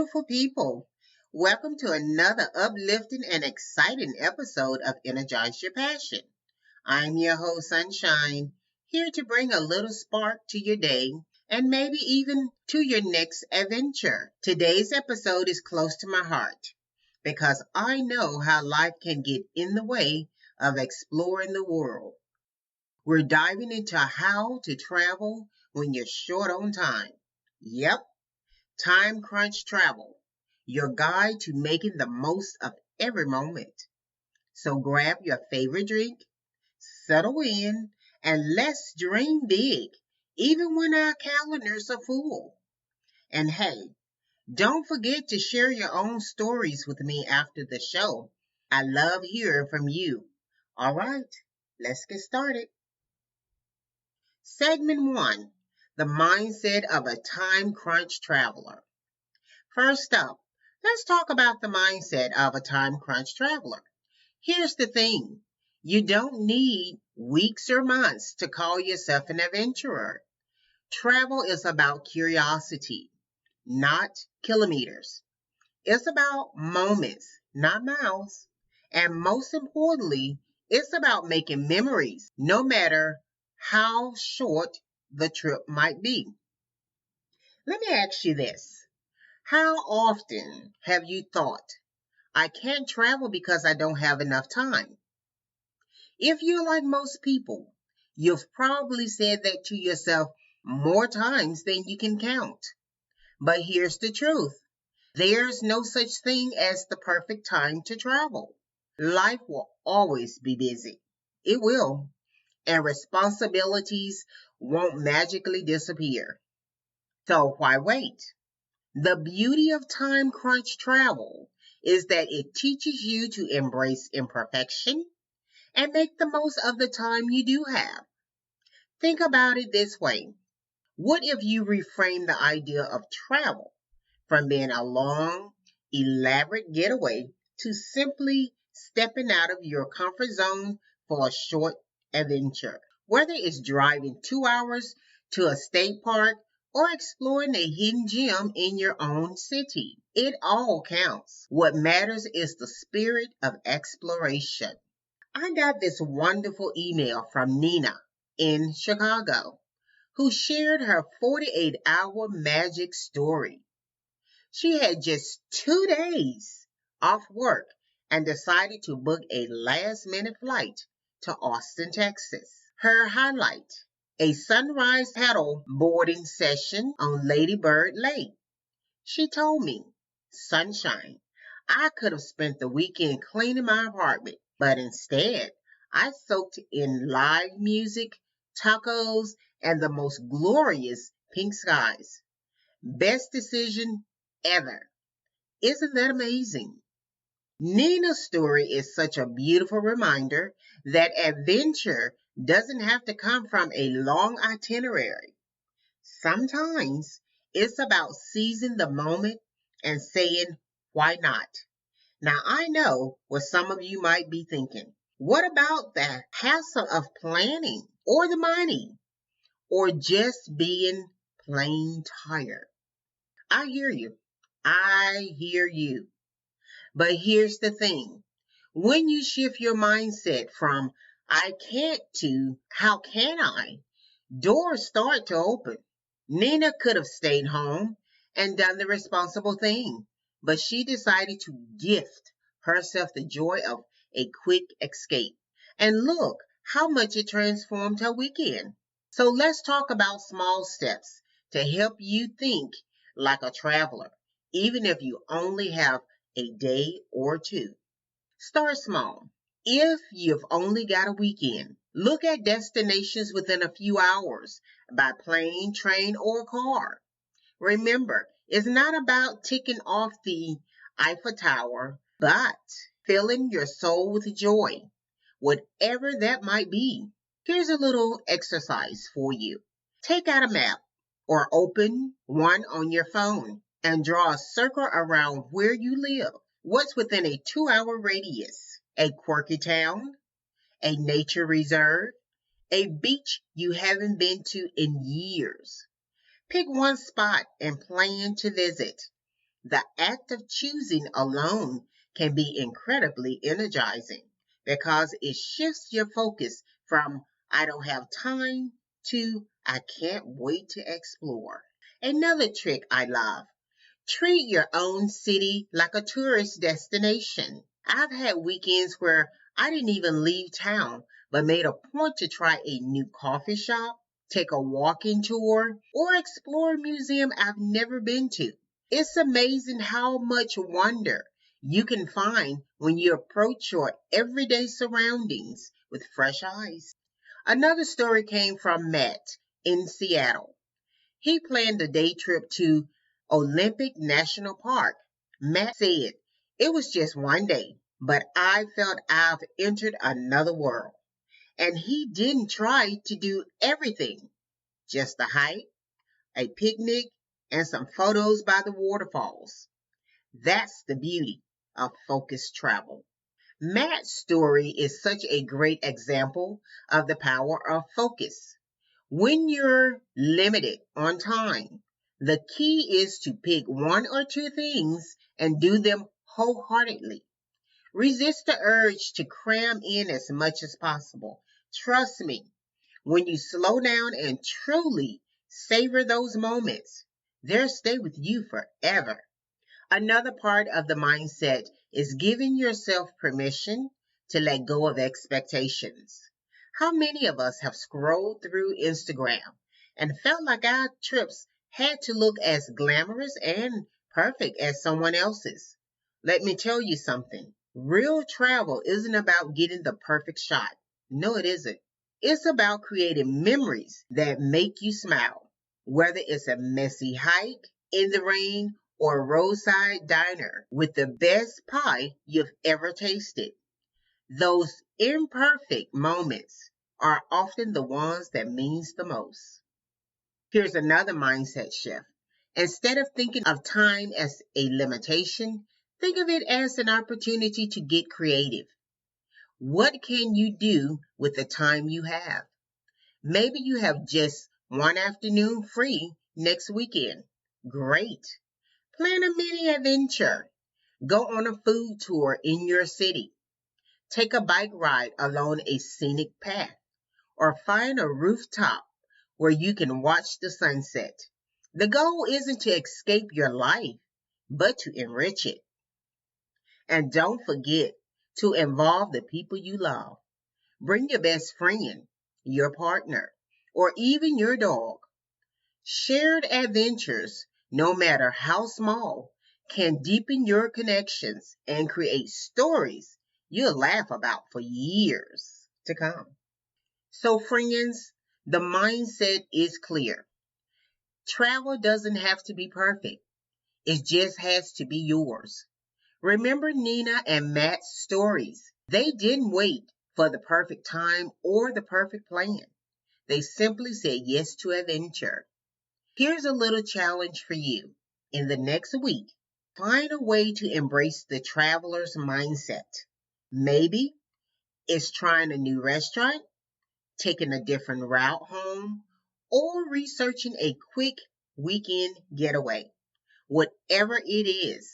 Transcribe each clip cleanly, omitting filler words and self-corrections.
beautiful people. Welcome to another uplifting and exciting episode of Energize Your Passion. I'm your host, Sunshine, here to bring a little spark to your day and maybe even to your next adventure. Today's episode is close to my heart because I know how life can get in the way of exploring the world. We're diving into how to travel when you're short on time. Yep. Time Crunch Travel, your guide to making the most of every moment. So grab your favorite drink, settle in, and let's dream big, even when our calendars are full. And hey, don't forget to share your own stories with me after the show. I love hearing from you. All right, let's get started. Segment 1, the mindset of a time crunch traveler. First up, let's talk about the mindset of a time crunch traveler. Here's the thing. You don't need weeks or months to call yourself an adventurer. Travel is about curiosity, not kilometers. It's about moments, not miles. And most importantly, it's about making memories, no matter how short the trip might be. Let me ask you this. How often have you thought, I can't travel because I don't have enough time? If you're like most people, you've probably said that to yourself more times than you can count. But here's the truth. There's no such thing as the perfect time to travel. Life will always be busy. It will. And responsibilities won't magically disappear. So why wait? The beauty of time crunch travel is that it teaches you to embrace imperfection and make the most of the time you do have. Think about it this way. What if you reframe the idea of travel from being a long, elaborate getaway to simply stepping out of your comfort zone for a short adventure? Whether it's driving 2 hours to a state park or exploring a hidden gem in your own city, it all counts. What matters is the spirit of exploration. I got this wonderful email from Nina in Chicago, who shared her 48-hour magic story. She had just 2 days off work and decided to book a last-minute flight to Austin, Texas. Her highlight, a sunrise paddle boarding session on Lady Bird Lake. She told me, Sunshine, I could have spent the weekend cleaning my apartment, but instead, I soaked in live music, tacos, and the most glorious pink skies. Best decision ever. Isn't that amazing? Nina's story is such a beautiful reminder that adventure doesn't have to come from a long itinerary. Sometimes it's about seizing the moment and saying, why not? Now, I know what some of you might be thinking. What about the hassle of planning or the money or just being plain tired? I hear you. I hear you. But here's the thing. When you shift your mindset from I can't to how can I, doors start to open. Nina could have stayed home and done the responsible thing, but she decided to gift herself the joy of a quick escape. And look how much it transformed her weekend. So let's talk about small steps to help you think like a traveler, even if you only have a day or two. Start small. If you've only got a weekend, look at destinations within a few hours by plane, train, or car. Remember, it's not about ticking off the Eiffel Tower, but filling your soul with joy, whatever that might be. Here's a little exercise for you. Take out a map or open one on your phone and draw a circle around where you live. What's within a 2-hour radius? A quirky town, a nature reserve, a beach you haven't been to in years. Pick one spot and plan to visit. The act of choosing alone can be incredibly energizing because it shifts your focus from I don't have time to I can't wait to explore. Another trick I love: treat your own city like a tourist destination. I've had weekends where I didn't even leave town, but made a point to try a new coffee shop, take a walking tour, or explore a museum I've never been to. It's amazing how much wonder you can find when you approach your everyday surroundings with fresh eyes. Another story came from Matt in Seattle. He planned a day trip to Olympic National Park. Matt said, "It was just one day, but I felt I've entered another world." And he didn't try to do everything, just a hike, a picnic, and some photos by the waterfalls. That's the beauty of focused travel. Matt's story is such a great example of the power of focus. When you're limited on time, the key is to pick one or two things and do them wholeheartedly. Resist the urge to cram in as much as possible. Trust me, when you slow down and truly savor those moments, they'll stay with you forever. Another part of the mindset is giving yourself permission to let go of expectations. How many of us have scrolled through Instagram and felt like our trips had to look as glamorous and perfect as someone else's? Let me tell you something. Real travel isn't about getting the perfect shot. No, it isn't. It's about creating memories that make you smile, whether it's a messy hike in the rain or a roadside diner with the best pie you've ever tasted. Those imperfect moments are often the ones that means the most. Here's another mindset shift. Instead of thinking of time as a limitation, think of it as an opportunity to get creative. What can you do with the time you have? Maybe you have just one afternoon free next weekend. Great. Plan a mini adventure. Go on a food tour in your city. Take a bike ride along a scenic path, or find a rooftop where you can watch the sunset. The goal isn't to escape your life, but to enrich it. And don't forget to involve the people you love. Bring your best friend, your partner, or even your dog. Shared adventures, no matter how small, can deepen your connections and create stories you'll laugh about for years to come. So, friends, the mindset is clear. Travel doesn't have to be perfect, it just has to be yours. Remember Nina and Matt's stories. They didn't wait for the perfect time or the perfect plan. They simply said yes to adventure. Here's a little challenge for you. In the next week, find a way to embrace the traveler's mindset. Maybe it's trying a new restaurant, taking a different route home, or researching a quick weekend getaway. Whatever it is,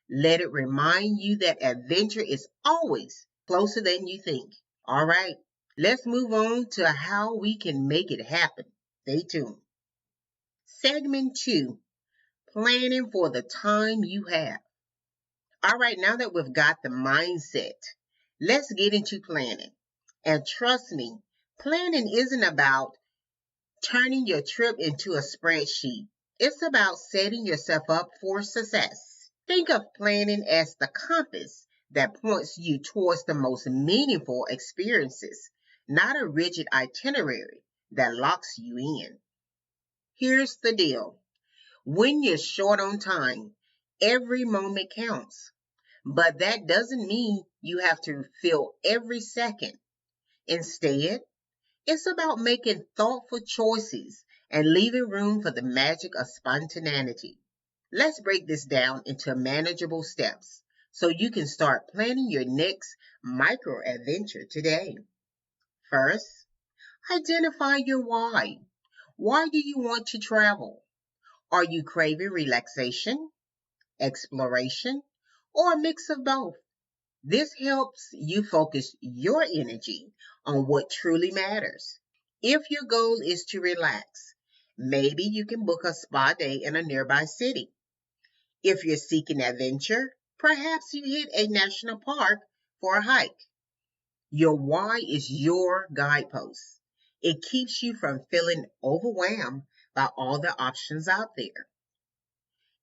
let it remind you that adventure is always closer than you think. All right, let's move on to how we can make it happen. Stay tuned. Segment 2: planning for the time you have. All right, now that we've got the mindset, let's get into planning. And trust me, planning isn't about turning your trip into a spreadsheet. It's about setting yourself up for success. Think of planning as the compass that points you towards the most meaningful experiences, not a rigid itinerary that locks you in. Here's the deal. When you're short on time, every moment counts. But that doesn't mean you have to fill every second. Instead, it's about making thoughtful choices and leaving room for the magic of spontaneity. Let's break this down into manageable steps so you can start planning your next micro adventure today. First, identify your why. Why do you want to travel? Are you craving relaxation, exploration, or a mix of both. This helps you focus your energy on what truly matters. If your goal is to relax, maybe you can book a spa day in a nearby city. If you're seeking adventure, perhaps you hit a national park for a hike. Your why is your guidepost. It keeps you from feeling overwhelmed by all the options out there.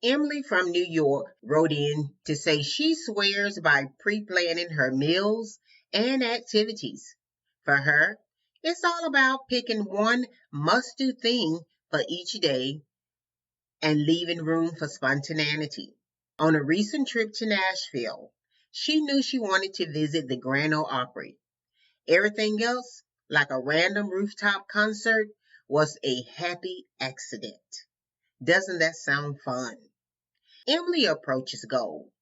Emily from New York wrote in to say she swears by pre planning her meals and activities. For her, it's all about picking one must do thing for each day and leaving room for spontaneity. On a recent trip to Nashville, she knew she wanted to visit the Grand Ole Opry. Everything else, like a random rooftop concert, was a happy accident. Doesn't that sound fun? Emily approaches goal.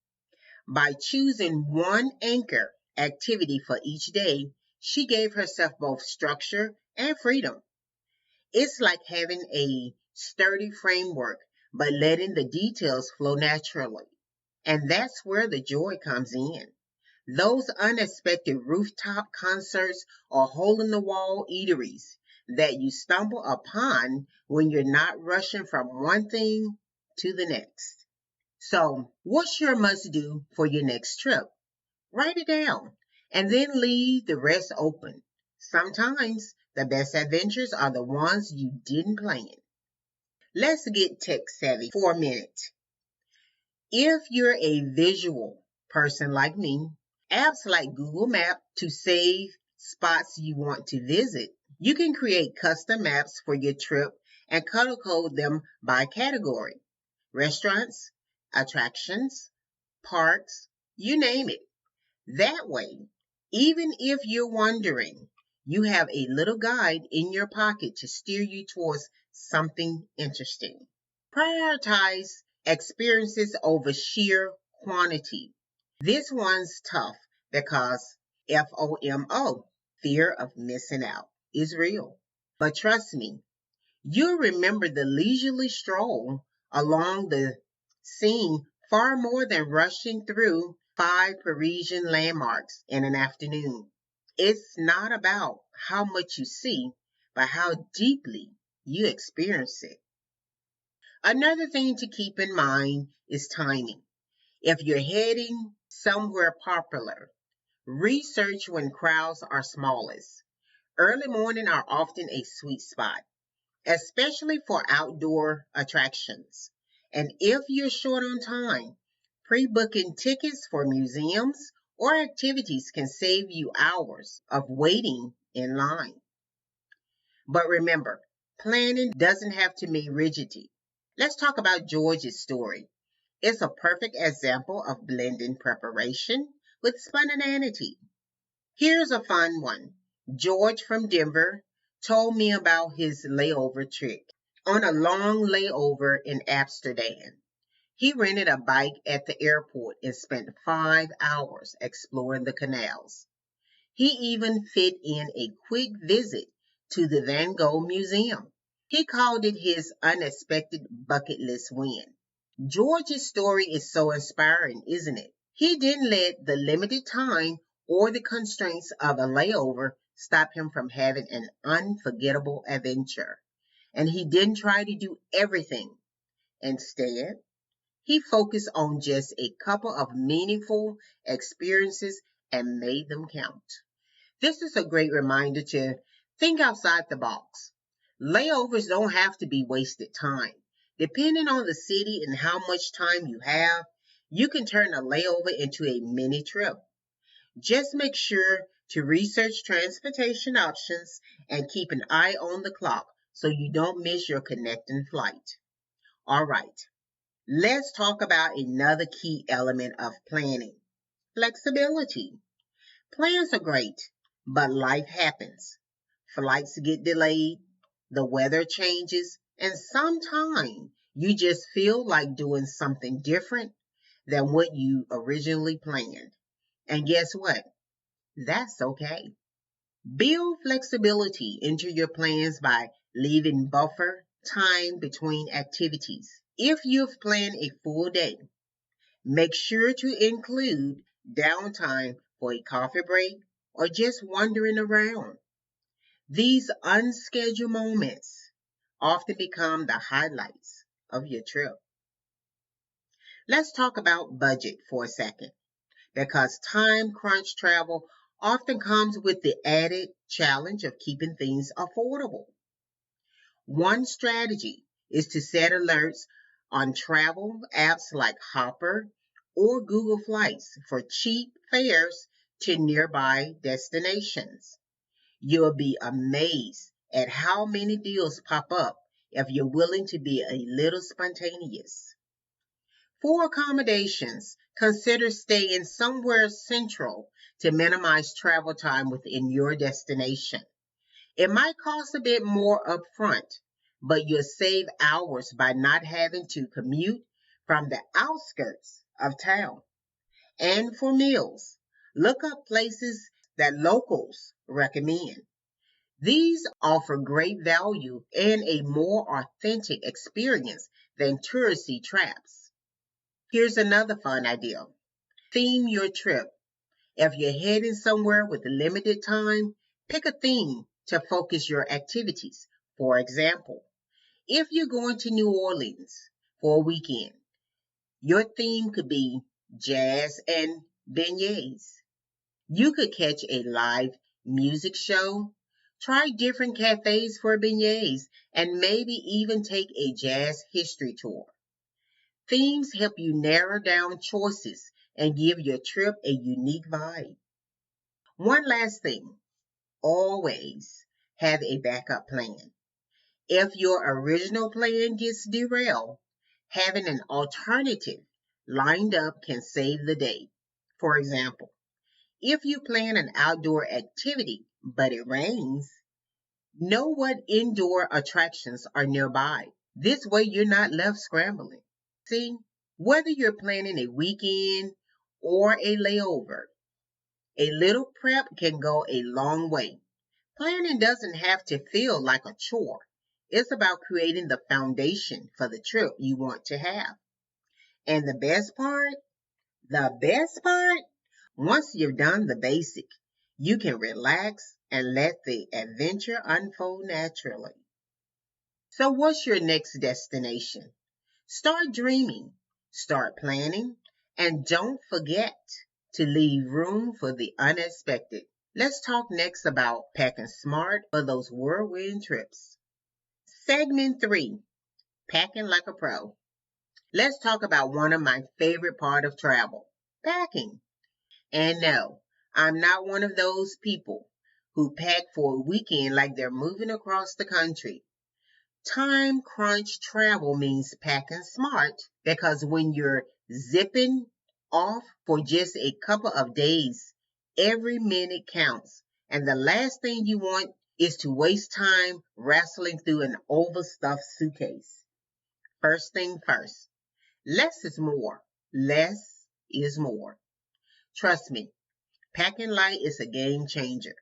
By choosing one anchor activity for each day, she gave herself both structure and freedom. It's like having a sturdy framework, but letting the details flow naturally. And that's where the joy comes in. Those unexpected rooftop concerts or hole in the wall eateries that you stumble upon when you're not rushing from one thing to the next. So, what's your must do for your next trip? Write it down and then leave the rest open. Sometimes the best adventures are the ones you didn't plan. Let's get tech savvy for a minute. If you're a visual person like me, apps like Google Maps to save spots you want to visit. You can create custom maps for your trip and color code them by category. Restaurants, attractions, parks, you name it. That way, even if you're wandering, you have a little guide in your pocket to steer you towards something interesting. Prioritize experiences over sheer quantity. This one's tough because FOMO, fear of missing out, is real. But trust me, you'll remember the leisurely stroll along the Seine far more than rushing through 5 Parisian landmarks in an afternoon. It's not about how much you see, but how deeply you experience it. Another thing to keep in mind is timing. If you're heading somewhere popular, research when crowds are smallest. Early morning are often a sweet spot, especially for outdoor attractions. And if you're short on time, pre-booking tickets for museums or activities can save you hours of waiting in line. But remember, planning doesn't have to mean rigidity. Let's talk about George's story. It's a perfect example of blending preparation with spontaneity. Here's a fun one. George from Denver told me about his layover trick. On a long layover in Amsterdam, he rented a bike at the airport and spent 5 hours exploring the canals. He even fit in a quick visit to the Van Gogh Museum. He called it his unexpected bucket list win. George's story is so inspiring, isn't it? He didn't let the limited time or the constraints of a layover stop him from having an unforgettable adventure. And he didn't try to do everything. Instead, he focused on just a couple of meaningful experiences and made them count. This is a great reminder to think outside the box. Layovers don't have to be wasted time. Depending on the city and how much time you have, you can turn a layover into a mini trip. Just make sure to research transportation options and keep an eye on the clock so you don't miss your connecting flight. All right, let's talk about another key element of planning: flexibility. Plans are great, but life happens. Flights get delayed, the weather changes, and sometimes you just feel like doing something different than what you originally planned. And guess what? That's okay. Build flexibility into your plans by leaving buffer time between activities. If you've planned a full day, Make sure to include downtime for a coffee break or just wandering around. These unscheduled moments often become the highlights of your trip. Let's talk about budget for a second because time crunch travel often comes with the added challenge of keeping things affordable. One strategy is to set alerts on travel apps like Hopper or Google Flights for cheap fares to nearby destinations. You'll be amazed at how many deals pop up if you're willing to be a little spontaneous. For accommodations, consider staying somewhere central to minimize travel time within your destination. It might cost a bit more upfront, but you'll save hours by not having to commute from the outskirts of town. And for meals, look up places that locals recommend. These offer great value and a more authentic experience than touristy traps. Here's another fun idea. Theme your trip. If you're heading somewhere with limited time, pick a theme to focus your activities. For example, if you're going to New Orleans for a weekend, your theme could be jazz and beignets. You could catch a live music show, try different cafes for beignets, and maybe even take a jazz history tour. Themes help you narrow down choices and give your trip a unique vibe. One last thing, always have a backup plan. If your original plan gets derailed, having an alternative lined up can save the day. For example, if you plan an outdoor activity but it rains, know what indoor attractions are nearby. This way you're not left scrambling. See, whether you're planning a weekend or a layover, a little prep can go a long way. Planning doesn't have to feel like a chore. It's about creating the foundation for the trip you want to have. And the best part, once you've done the basic, you can relax and let the adventure unfold naturally. So, what's your next destination? Start dreaming, start planning, and don't forget to leave room for the unexpected. Let's talk next about packing smart for those whirlwind trips. Segment 3, packing like a pro. Let's talk about one of my favorite part of travel, packing. And no, I'm not one of those people who pack for a weekend like they're moving across the country. Time crunch travel means packing smart because when you're zipping off for just a couple of days, every minute counts. And the last thing you want is to waste time wrestling through an overstuffed suitcase. First thing first, less is more. Less is more. Trust me, packing light is a game changer.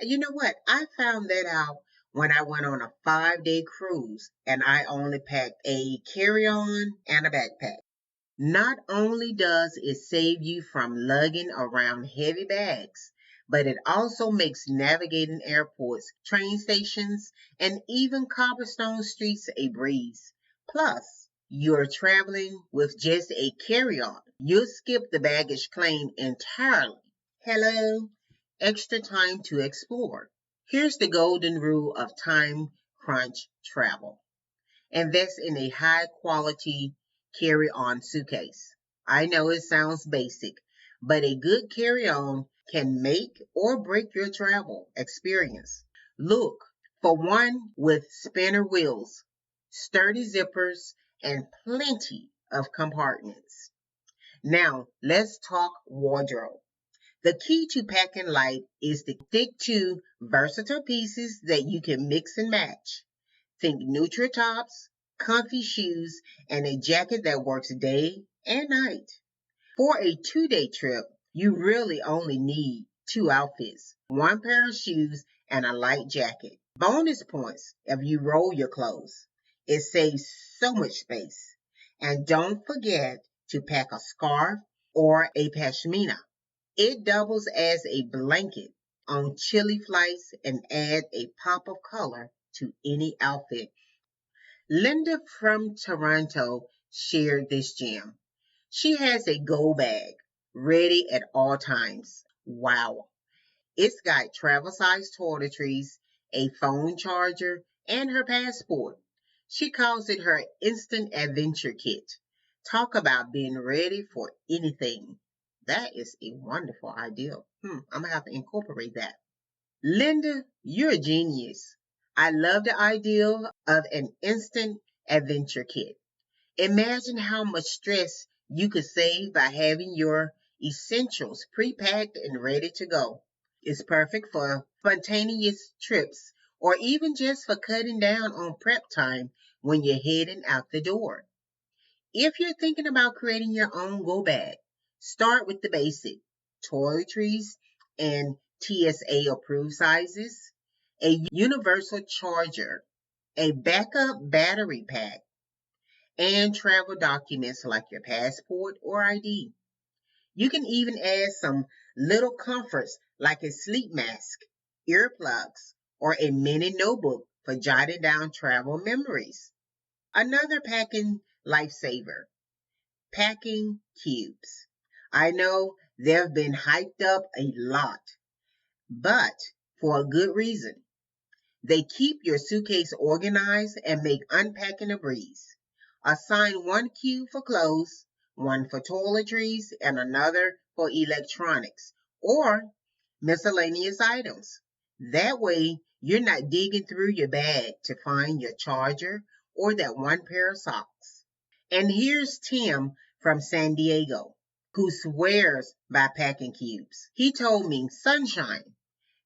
And you know what? I found that out when I went on a 5-day cruise and I only packed a carry on and a backpack. Not only does it save you from lugging around heavy bags, but it also makes navigating airports, train stations, and even cobblestone streets a breeze. Plus, you're traveling with just a carry on. You'll skip the baggage claim entirely. Hello, extra time to explore. Here's the golden rule of time crunch travel. Invest in a high quality carry on suitcase. I know it sounds basic, but a good carry on can make or break your travel experience. Look for one with spinner wheels, sturdy zippers, and plenty of compartments. Now, let's talk wardrobe. The key to packing light is to stick to versatile pieces that you can mix and match. Think neutral tops, comfy shoes, and a jacket that works day and night. For a 2-day trip, you really only need 2 outfits, one pair of shoes, and a light jacket. Bonus points if you roll your clothes. It saves so much space. And don't forget to pack a scarf or a pashmina. It doubles as a blanket on chilly flights and adds a pop of color to any outfit. Linda from Toronto shared this gem. She has a go bag ready at all times. Wow. It's got travel size toiletries, a phone charger, and her passport. She calls it her instant adventure kit. Talk about being ready for anything. That is a wonderful idea. I'm going to have to incorporate that. Linda, you're a genius. I love the idea of an instant adventure kit. Imagine how much stress you could save by having your essentials pre-packed and ready to go. It's perfect for spontaneous trips or even just for cutting down on prep time when you're heading out the door. If you're thinking about creating your own go bag, start with the basic toiletries and TSA approved sizes, a universal charger, a backup battery pack, and travel documents like your passport or ID. You can even add some little comforts like a sleep mask, earplugs, or a mini notebook for jotting down travel memories. Another packing lifesaver, packing cubes. I know they've been hyped up a lot, but for a good reason. They keep your suitcase organized and make unpacking a breeze. Assign one cube for clothes, one for toiletries, and another for electronics or miscellaneous items. That way, you're not digging through your bag to find your charger or that one pair of socks. And here's Tim from San Diego, who swears by packing cubes. He told me, "Sunshine,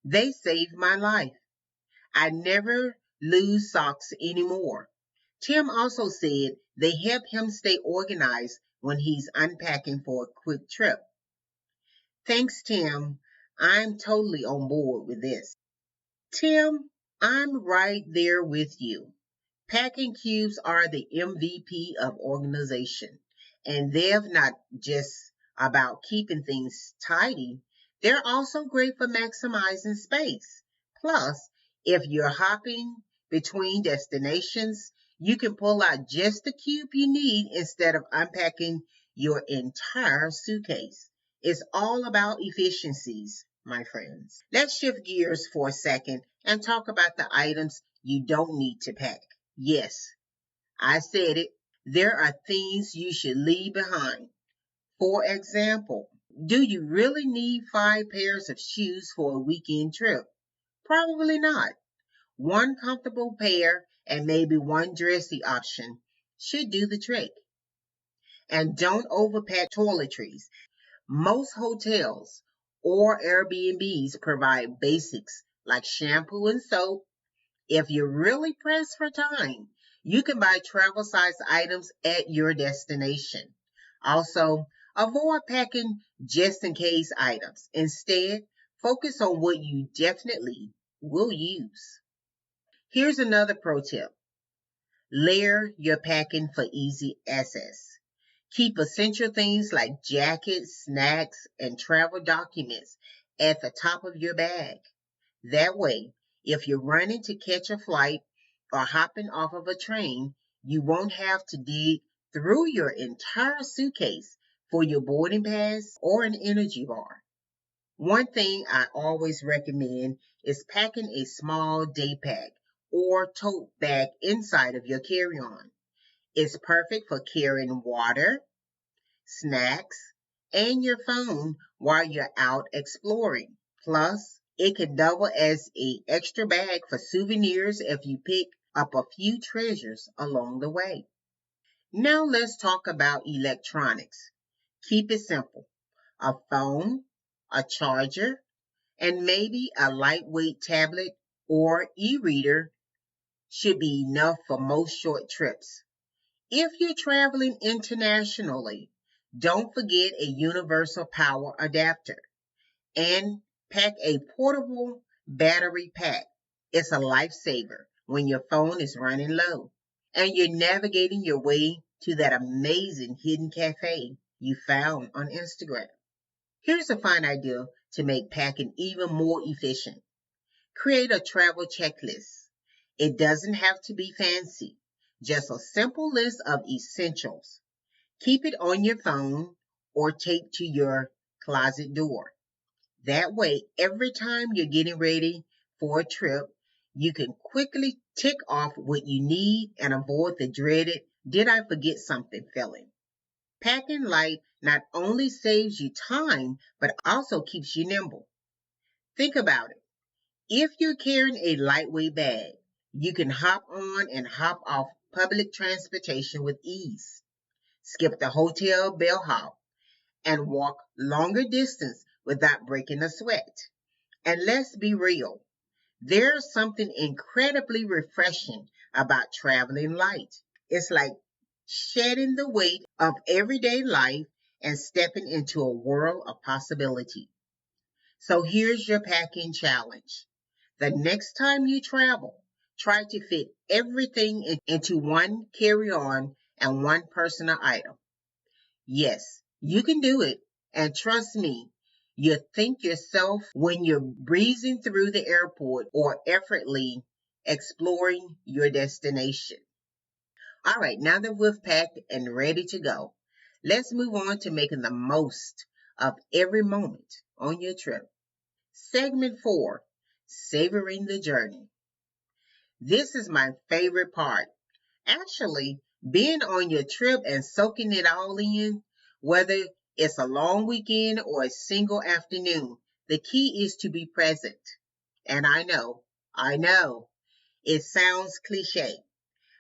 they saved my life. I never lose socks anymore." Tim also said they help him stay organized when he's unpacking for a quick trip. Thanks, Tim. I'm totally on board with this. Tim, I'm right there with you. Packing cubes are the MVP of organization, and they're not just about keeping things tidy, they're also great for maximizing space. Plus, if you're hopping between destinations, you can pull out just the cube you need instead of unpacking your entire suitcase. It's all about efficiencies, my friends. Let's shift gears for a second and talk about the items you don't need to pack. Yes, I said it. There are things you should leave behind. For example, do you really need 5 pairs of shoes for a weekend trip? Probably not. One comfortable pair and maybe one dressy option should do the trick. And don't overpack toiletries. Most hotels or Airbnbs provide basics like shampoo and soap. If you're really pressed for time, you can buy travel size items at your destination. Also, avoid packing just in case items. Instead, focus on what you definitely will use. Here's another pro tip. Layer your packing for easy access. Keep essential things like jackets, snacks, and travel documents at the top of your bag. That way, if you're running to catch a flight or hopping off of a train, you won't have to dig through your entire suitcase for your boarding pass or an energy bar. One thing I always recommend is packing a small day pack or tote bag inside of your carry-on. It's perfect for carrying water, snacks, and your phone while you're out exploring. Plus, it can double as an extra bag for souvenirs if you pick up a few treasures along the way. Now let's talk about electronics. Keep it simple. A phone, a charger, and maybe a lightweight tablet or e-reader should be enough for most short trips. If you're traveling internationally, don't forget a universal power adapter and pack a portable battery pack. It's a lifesaver when your phone is running low and you're navigating your way to that amazing hidden cafe you found on Instagram. Here's a fun idea to make packing even more efficient. Create a travel checklist. It doesn't have to be fancy, just a simple list of essentials. Keep it on your phone or taped to your closet door. That way, every time you're getting ready for a trip, you can quickly tick off what you need and avoid the dreaded, did I forget something feeling. Packing light not only saves you time, but also keeps you nimble. Think about it. If you're carrying a lightweight bag, you can hop on and hop off public transportation with ease. Skip the hotel bellhop and walk longer distance without breaking a sweat. And let's be real, there's something incredibly refreshing about traveling light. It's like shedding the weight of everyday life and stepping into a world of possibility. So here's your packing challenge. The next time you travel, try to fit everything into one carry-on and one personal item. Yes, you can do it. And trust me, you think yourself when you're breezing through the airport or effortlessly exploring your destination. All right, now that we've packed and ready to go, let's move on to making the most of every moment on your trip. Segment 4, Savoring the Journey. This is my favorite part. Actually, being on your trip and soaking it all in, whether it's a long weekend or a single afternoon, the key is to be present. And I know, it sounds cliche,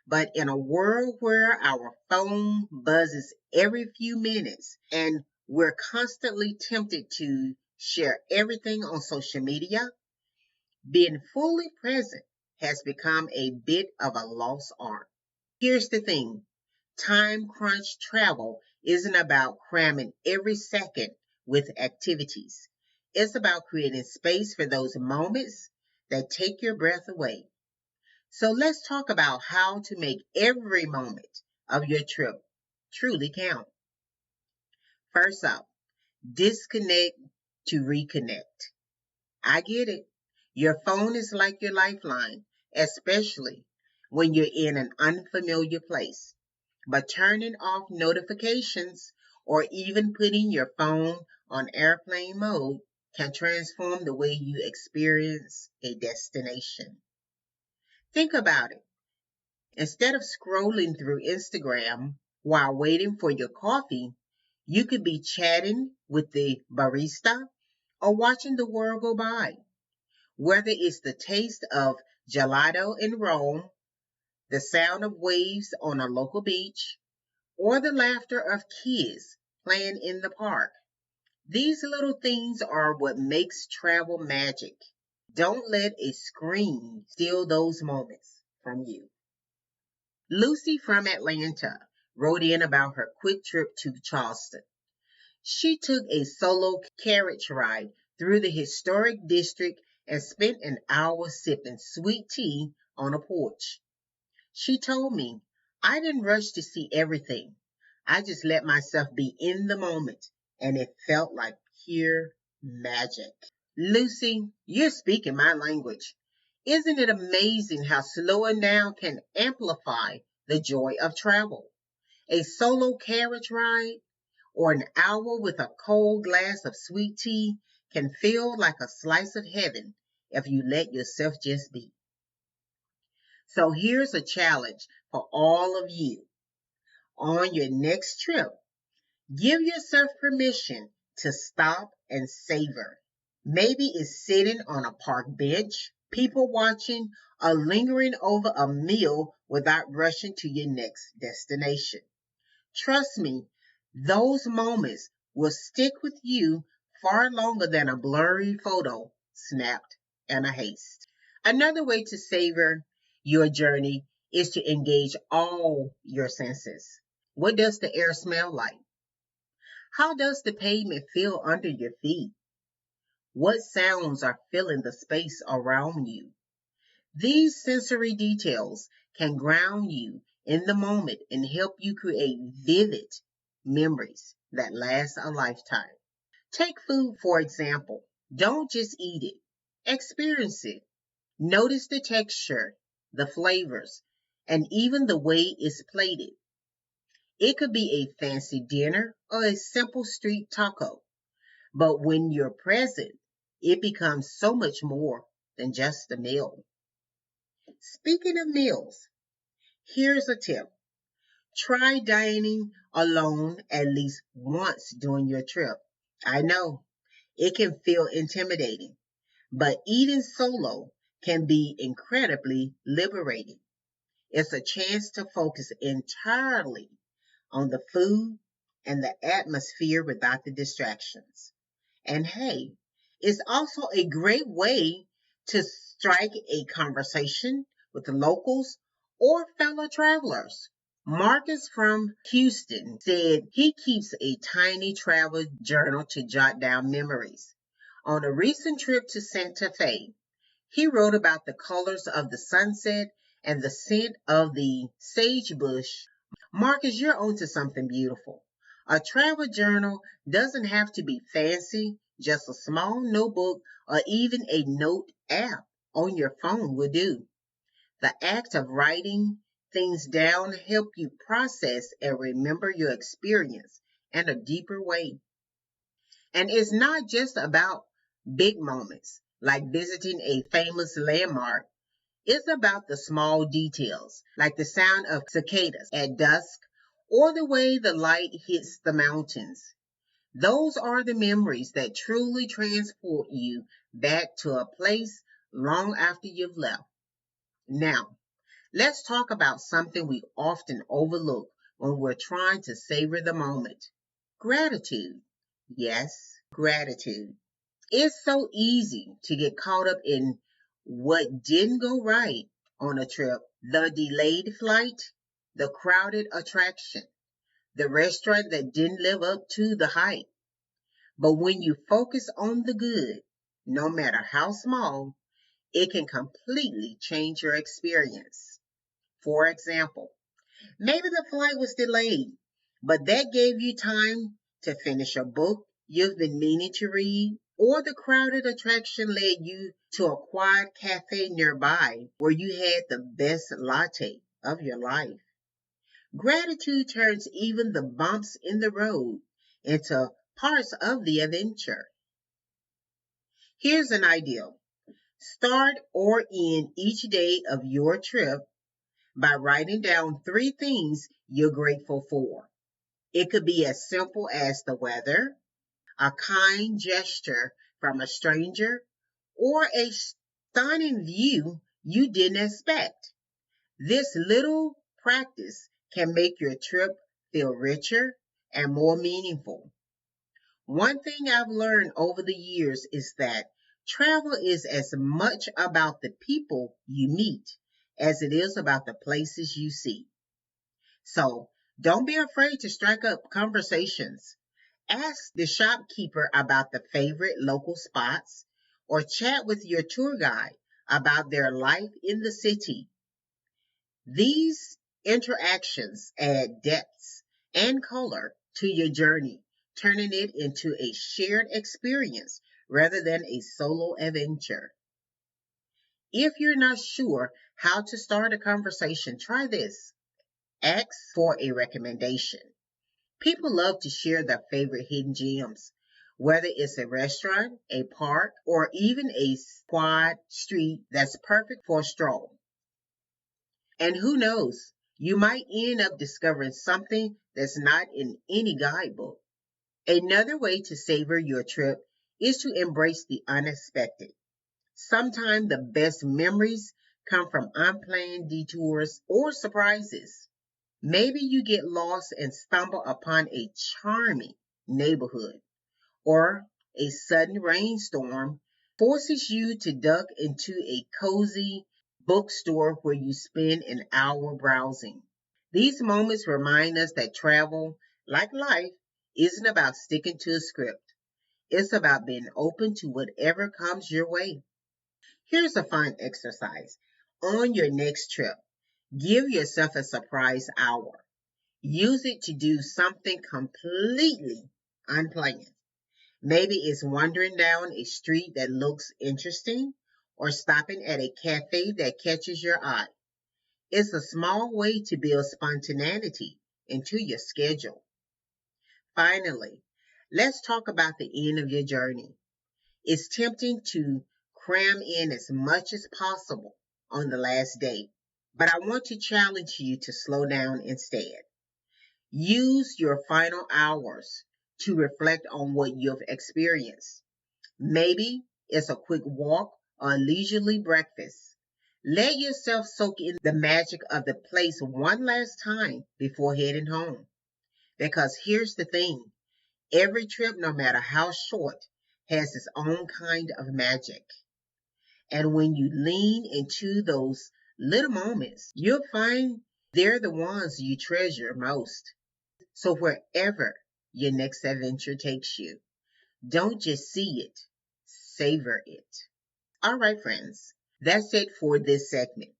but in a world where our phone buzzes every few minutes and we're constantly tempted to share everything on social media, being fully present has become a bit of a lost art. Here's the thing. Time crunch travel isn't about cramming every second with activities. It's about creating space for those moments that take your breath away. So let's talk about how to make every moment of your trip truly count. First up, disconnect to reconnect. I get it. Your phone is like your lifeline, especially when you're in an unfamiliar place. But turning off notifications or even putting your phone on airplane mode can transform the way you experience a destination. Think about it. Instead of scrolling through Instagram while waiting for your coffee, you could be chatting with the barista or watching the world go by. Whether it's the taste of gelato in Rome, the sound of waves on a local beach, or the laughter of kids playing in the park. These little things are what makes travel magic. Don't let a screen steal those moments from you. Lucy from Atlanta wrote in about her quick trip to Charleston. She took a solo carriage ride through the historic district and spent an hour sipping sweet tea on a porch. She told me, I didn't rush to see everything. I just let myself be in the moment, and it felt like pure magic. Lucy, you're speaking my language. Isn't it amazing how slowing down can amplify the joy of travel? A solo carriage ride or an hour with a cold glass of sweet tea can feel like a slice of heaven if you let yourself just be. So here's a challenge for all of you. On your next trip, give yourself permission to stop and savor. Maybe it's sitting on a park bench, people watching, or lingering over a meal without rushing to your next destination. Trust me, those moments will stick with you far longer than a blurry photo snapped in a haste. Another way to savor your journey is to engage all your senses. What does the air smell like? How does the pavement feel under your feet? What sounds are filling the space around you? These sensory details can ground you in the moment and help you create vivid memories that last a lifetime. Take food, for example. Don't just eat it, experience it. Notice the texture, the flavors, and even the way it's plated. It could be a fancy dinner or a simple street taco, but when you're present, it becomes so much more than just a meal. Speaking of meals, here's a tip. Try dining alone at least once during your trip. I know it can feel intimidating, but eating solo can be incredibly liberating. It's a chance to focus entirely on the food and the atmosphere without the distractions. And hey, it's also a great way to strike a conversation with the locals or fellow travelers. Marcus from Houston said he keeps a tiny travel journal to jot down memories. On a recent trip to Santa Fe, he wrote about the colors of the sunset and the scent of the sagebush. Marcus, you're onto something beautiful. A travel journal doesn't have to be fancy, just a small notebook or even a note app on your phone will do. The act of writing things down help you process and remember your experience in a deeper way. And it's not just about big moments like visiting a famous landmark. It's about the small details, like the sound of cicadas at dusk or the way the light hits the mountains. Those are the memories that truly transport you back to a place long after you've left. Now, let's talk about something we often overlook when we're trying to savor the moment. Gratitude. Yes, gratitude. It's so easy to get caught up in what didn't go right on a trip. The delayed flight, the crowded attraction, the restaurant that didn't live up to the hype. But when you focus on the good, no matter how small, it can completely change your experience. For example, maybe the flight was delayed, but that gave you time to finish a book you've been meaning to read, or the crowded attraction led you to a quiet cafe nearby where you had the best latte of your life. Gratitude turns even the bumps in the road into parts of the adventure. Here's an idea. Start or end each day of your trip by writing down three things you're grateful for. It could be as simple as the weather, a kind gesture from a stranger, or a stunning view you didn't expect. This little practice can make your trip feel richer and more meaningful. One thing I've learned over the years is that travel is as much about the people you meet as it is about the places you see. So don't be afraid to strike up conversations. Ask the shopkeeper about the favorite local spots or chat with your tour guide about their life in the city. These interactions add depth and color to your journey, turning it into a shared experience rather than a solo adventure. If you're not sure how to start a conversation, try this. Ask for a recommendation. People love to share their favorite hidden gems, whether it's a restaurant, a park, or even a quiet street that's perfect for a stroll. And who knows, you might end up discovering something that's not in any guidebook. Another way to savor your trip is to embrace the unexpected. Sometimes the best memories come from unplanned detours or surprises. Maybe you get lost and stumble upon a charming neighborhood, or a sudden rainstorm forces you to duck into a cozy bookstore where you spend an hour browsing. These moments remind us that travel, like life, isn't about sticking to a script. It's about being open to whatever comes your way. Here's a fun exercise. On your next trip, Give yourself a surprise hour. Use it to do something completely unplanned. Maybe it's wandering down a street that looks interesting or stopping at a cafe that catches your eye. It's a small way to build spontaneity into your schedule. Finally, let's talk about the end of your journey. It's tempting to cram in as much as possible on the last day, but I want to challenge you to slow down instead. Use your final hours to reflect on what you've experienced. Maybe it's a quick walk or a leisurely breakfast. Let yourself soak in the magic of the place one last time before heading home. Because here's the thing, every trip, no matter how short, has its own kind of magic. And when you lean into those little moments, you'll find they're the ones you treasure most. So wherever your next adventure takes you, don't just see it, savor it. All right, friends, that's it for this segment.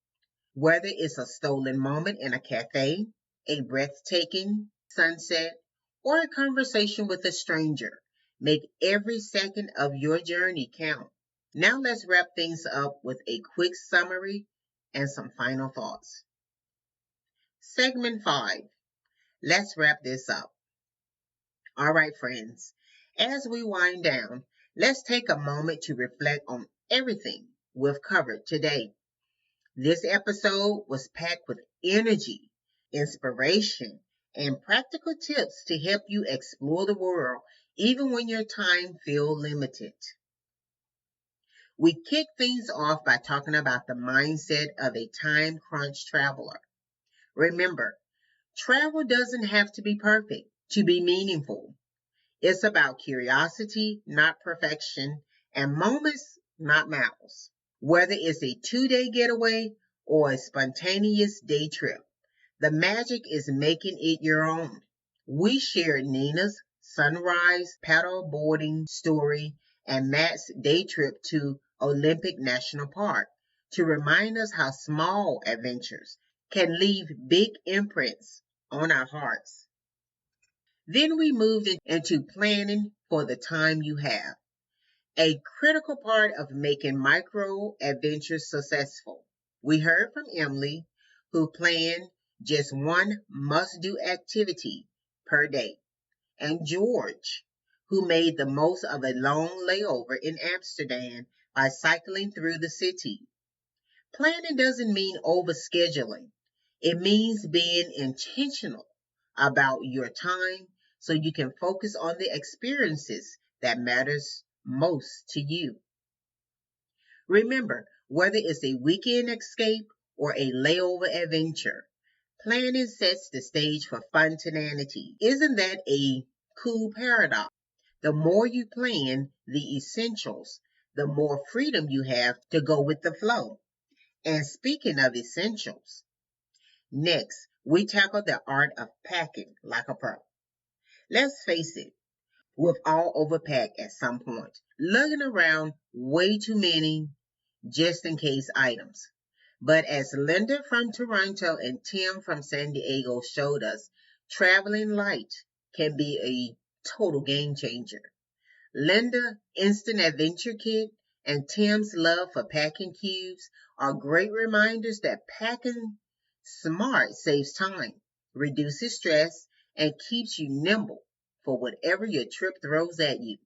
Whether it's a stolen moment in a cafe, a breathtaking sunset, or a conversation with a stranger, make every second of your journey count. Now let's wrap things up with a quick summary and some final thoughts. Segment 5. Let's wrap this up. All right, friends, as we wind down, let's take a moment to reflect on everything we've covered today. This episode was packed with energy, inspiration, and practical tips to help you explore the world even when your time feels limited. We kick things off by talking about the mindset of a time crunch traveler. Remember, travel doesn't have to be perfect to be meaningful. It's about curiosity, not perfection, and moments, not miles. Whether it's a 2-day getaway or a spontaneous day trip, the magic is making it your own. We shared Nina's sunrise paddle boarding story and Matt's day trip to Olympic National Park to remind us how small adventures can leave big imprints on our hearts. Then we moved into planning for the time you have, a critical part of making micro adventures successful. We heard from Emily, who planned just one must do activity per day, and George, who made the most of a long layover in Amsterdam by cycling through the city. Planning doesn't mean overscheduling. It means being intentional about your time so you can focus on the experiences that matters most to you. Remember, whether it's a weekend escape or a layover adventure, planning sets the stage for spontaneity. Isn't that a cool paradox? The more you plan the essentials, the more freedom you have to go with the flow. And speaking of essentials, next we tackle the art of packing like a pro. Let's face it, we've all overpacked at some point, lugging around way too many just in case items. But as Linda from Toronto and Tim from San Diego showed us, traveling light can be a total game changer. Linda Instant Adventure Kit and Tim's love for packing cubes are great reminders that packing smart saves time, reduces stress, and keeps you nimble for whatever your trip throws at you.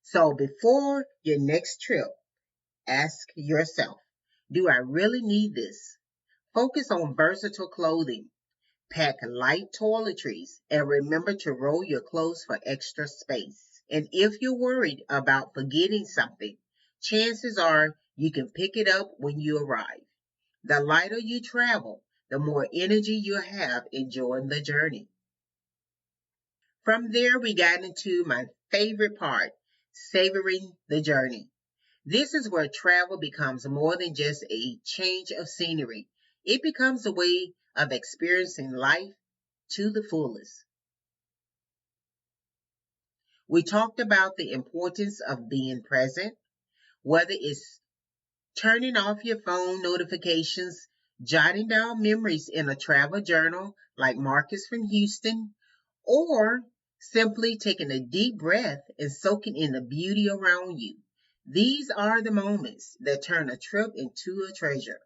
So before your next trip, ask yourself, do I really need this? Focus on versatile clothing. Pack light toiletries and remember to roll your clothes for extra space. And if you're worried about forgetting something, chances are you can pick it up when you arrive. The lighter you travel, the more energy you have enjoying the journey. From there, we got into my favorite part, savoring the journey. This is where travel becomes more than just a change of scenery. It becomes a way of experiencing life to the fullest. We talked about the importance of being present, whether it's turning off your phone notifications jotting down memories in a travel journal like Marcus from Houston, or simply taking a deep breath and soaking in the beauty around you. These are the moments that turn a trip into a treasure.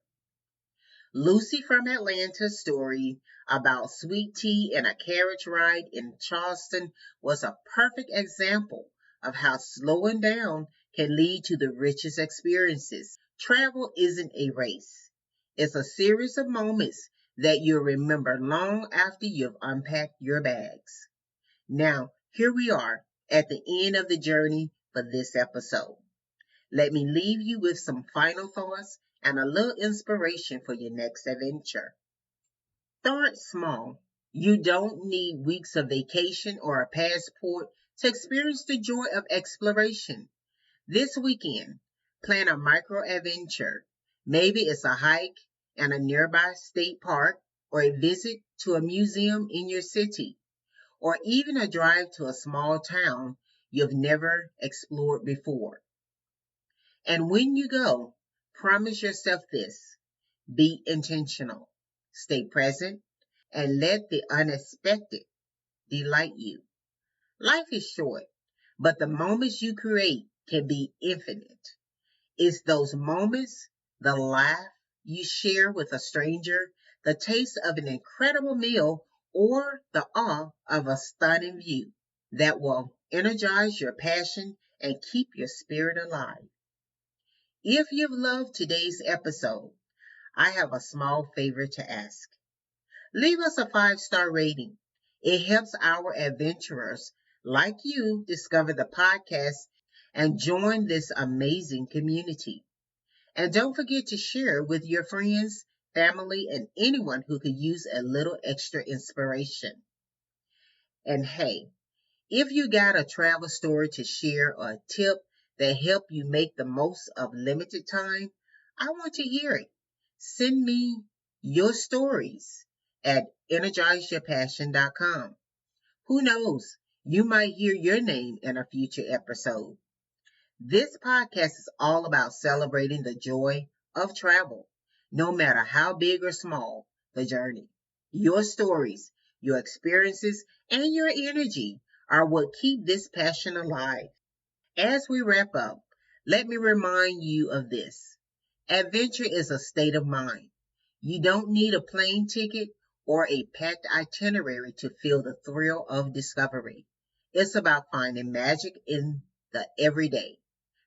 Lucy from Atlanta's story about sweet tea and a carriage ride in Charleston was a perfect example of how slowing down can lead to the richest experiences. Travel isn't a race, it's a series of moments that you'll remember long after you've unpacked your bags. Now, here we are at the end of the journey for this episode. Let me leave you with some final thoughts and a little inspiration for your next adventure. Start small. You don't need weeks of vacation or a passport to experience the joy of exploration. This weekend, plan a micro adventure. Maybe it's a hike in a nearby state park, or a visit to a museum in your city, or even a drive to a small town you've never explored before. And when you go, promise yourself this: be intentional, stay present, and let the unexpected delight you. Life is short, but the moments you create can be infinite. It's those moments, the laugh you share with a stranger, the taste of an incredible meal, or the awe of a stunning view that will energize your passion and keep your spirit alive. If you've loved today's episode, I have a small favor to ask. Leave us a 5-star rating. It helps our adventurers like you discover the podcast and join this amazing community. And don't forget to share with your friends, family, and anyone who could use a little extra inspiration. And hey, if you got a travel story to share or a tip that help you make the most of limited time, I want to hear it. Send me your stories at energizeyourpassion.com. Who knows? You might hear your name in a future episode. This podcast is all about celebrating the joy of travel, no matter how big or small the journey. Your stories, your experiences, and your energy are what keep this passion alive. As we wrap up, let me remind you of this. Adventure is a state of mind. You don't need a plane ticket or a packed itinerary to feel the thrill of discovery. It's about finding magic in the everyday.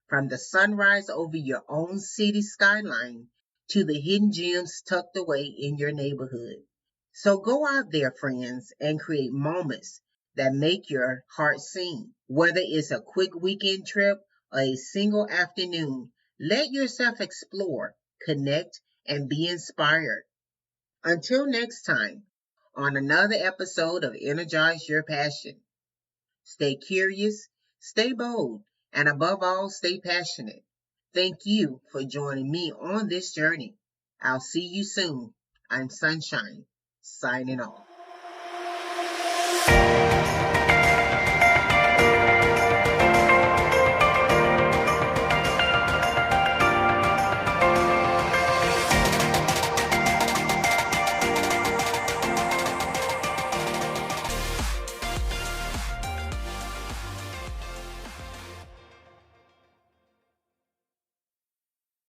From the sunrise over your own city skyline to the hidden gems tucked away in your neighborhood. So go out there, friends, and create moments that make your heart sing. Whether it's a quick weekend trip or a single afternoon, let yourself explore, connect, and be inspired. Until next time, on another episode of Energize Your Passion. Stay curious, stay bold, and above all, stay passionate. Thank you for joining me on this journey. I'll see you soon. I'm Sunshine, signing off.